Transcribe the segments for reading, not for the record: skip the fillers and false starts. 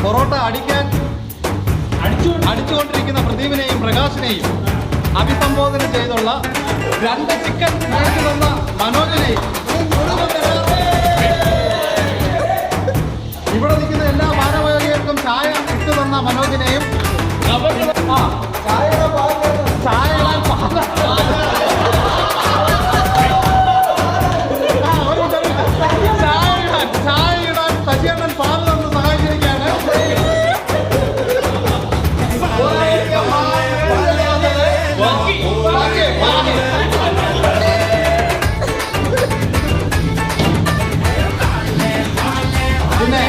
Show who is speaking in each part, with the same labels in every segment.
Speaker 1: പൊറോട്ട അടിച്ചുകൊണ്ടിരിക്കുന്ന പ്രദീപിനെയും പ്രകാശിനെയും അഭിസംബോധന ചെയ്തുള്ള 2 ചിക്കൻ മേടിച്ചു തന്ന മനോജിനെയും ഇവിടെ നിൽക്കുന്ന എല്ലാ മാനവകർക്കും ചായ ഇട്ടു തന്ന മനോജിനെയും ചായ ഇടാൻ ശശിയണ്ണൻ പാല് തന്ന് സഹായിച്ചിരിക്കുകയാണ്. പിന്നെ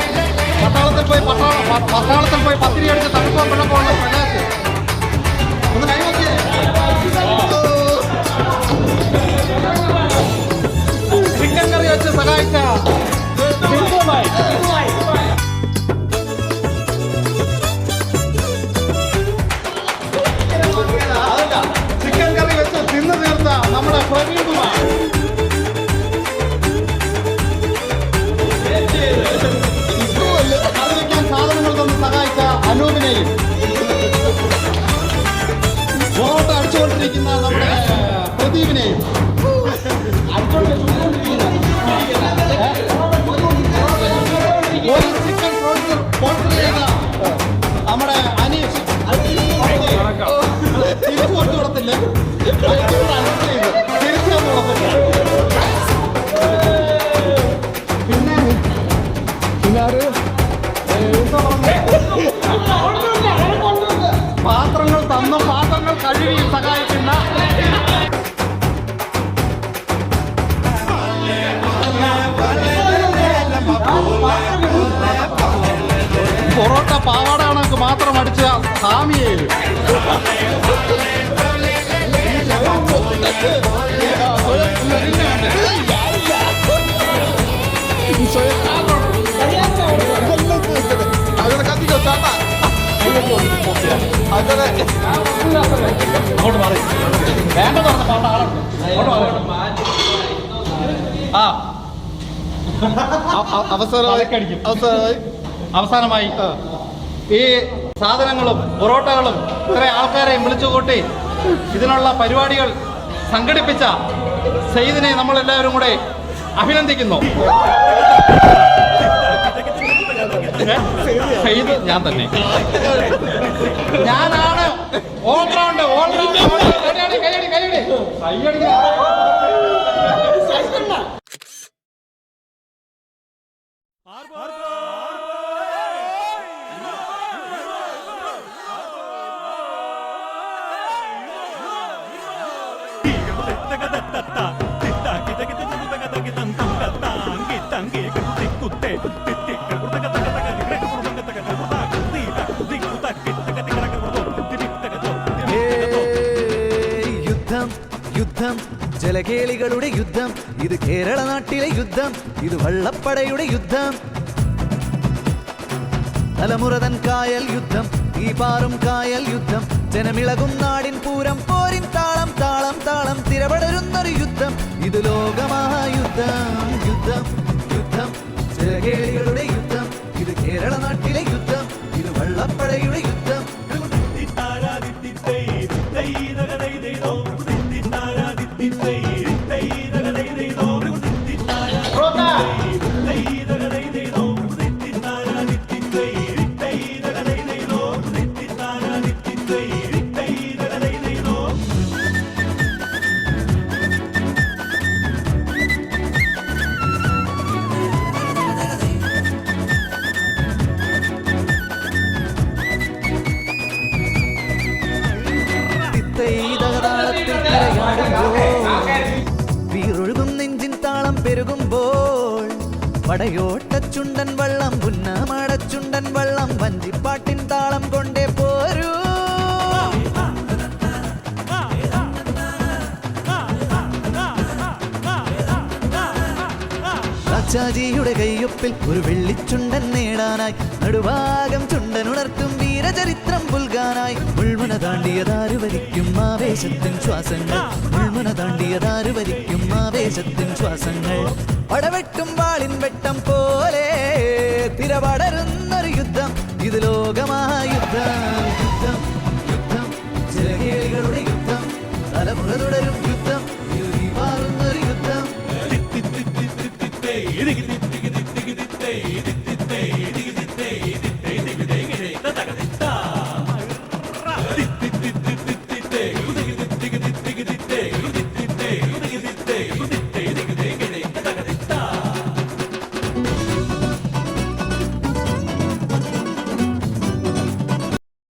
Speaker 1: പട്ടാളത്തിൽ പോയി പത്തിരി അടിച്ച് തണുപ്പം വെള്ളപ്പോഴുള്ള പ്രകാശ് ഒന്ന് കൈവക്കേ. ചിക്കൻ കറി വെച്ച് സഹായിച്ച ചിക്കൻ കറി വെച്ച് തിന്നു തീർത്ത നമ്മുടെ പ്രവീൺ കുമാർ, അതിരിക്കാൻ സാധനങ്ങൾ തന്ന് സഹായിച്ച അനൂപിനെയും, പൊറോട്ട അടിച്ചുകൊണ്ടിരിക്കുന്ന നമ്മുടെ പ്രദീപിനെയും, ഒരു ചിക്കൻ സ്പോൺസർ ചെയ്ത നമ്മുടെ അനീഷ് തിരിച്ചു കൊടുത്തു കൊടുത്തില്ല, തിരിച്ചു കൊടുത്തില്ല. പിന്നെ പാത്രങ്ങൾ തന്നും പാത്രങ്ങൾ കഴുകി സഹായിക്കുന്ന പൊറോട്ട പാവാട കണക്ക് മാത്രം അടിച്ച സാമിയേലും അങ്ങോട്ട് മാറി വേണ്ട പറഞ്ഞ പാട്ട അവസാനമായി ഈ സാധനങ്ങളും പൊറോട്ടകളും ഇത്ര ആൾക്കാരെയും വിളിച്ചുകൂട്ടി ഇതിനുള്ള പരിപാടികൾ സംഘടിപ്പിച്ച സെയ്ദിനെ നമ്മളെല്ലാവരും കൂടെ അഭിനന്ദിക്കുന്നു. സെയ്ദ് ഞാൻ തന്നെ, ഞാനാണ് ഓൾറൗണ്ട്.
Speaker 2: യുദ്ധം ജലകേളികളുടെ യുദ്ധം, ഇത് കേരള നാട്ടിലെ യുദ്ധം, ഇത് വള്ളപ്പടയുടെ യുദ്ധം, തലമുറതൻ കായൽ യുദ്ധം, തീപാറും കായൽ യുദ്ധം ജനമിളകും നാടിൻ പൂരം പോരിൻ താളം താളം താളം തിരപടരുന്നൊരു യുദ്ധം ഇത് ലോകമഹായുദ്ധം യുദ്ധം യുദ്ധം ജലകേളികളുടെ യുദ്ധം ഇത് കേരള നാട്ടിലെ യുദ്ധം ഇത് വള്ളപ്പടയുടെ യുദ്ധം വീറൊഴുകും നെഞ്ചിൻ താളം പെരുകുമ്പോൾ പടയോട്ടച്ചുണ്ടൻ വള്ളം പുന്നമടച്ചുണ്ടൻ വള്ളം വഞ്ചിപ്പാട്ടിൻ താളം കൊണ്ടേ പോരൂ രാജാജിയുടെ കയ്യൊപ്പിൽ ഒരു വെള്ളിച്ചുണ്ടൻ നേടാനായി നടുഭാഗം ചുണ്ടനുണർത്തും വീരചരിത്രം പുൽകാനായി മുൾമുന താണ്ടിയതാരു വരിക്കും ആവേശത്തിൻ ശ്വാസങ്ങൾ മുൾമുന താണ്ടിയതാരു വരിക്കും ആവേശത്തിൻ ശ്വാസങ്ങൾ പടവെട്ടും വാളിൻ വെട്ടം പോലെ തിരപടരുന്നൊരു യുദ്ധം ഇത് ലോകമായ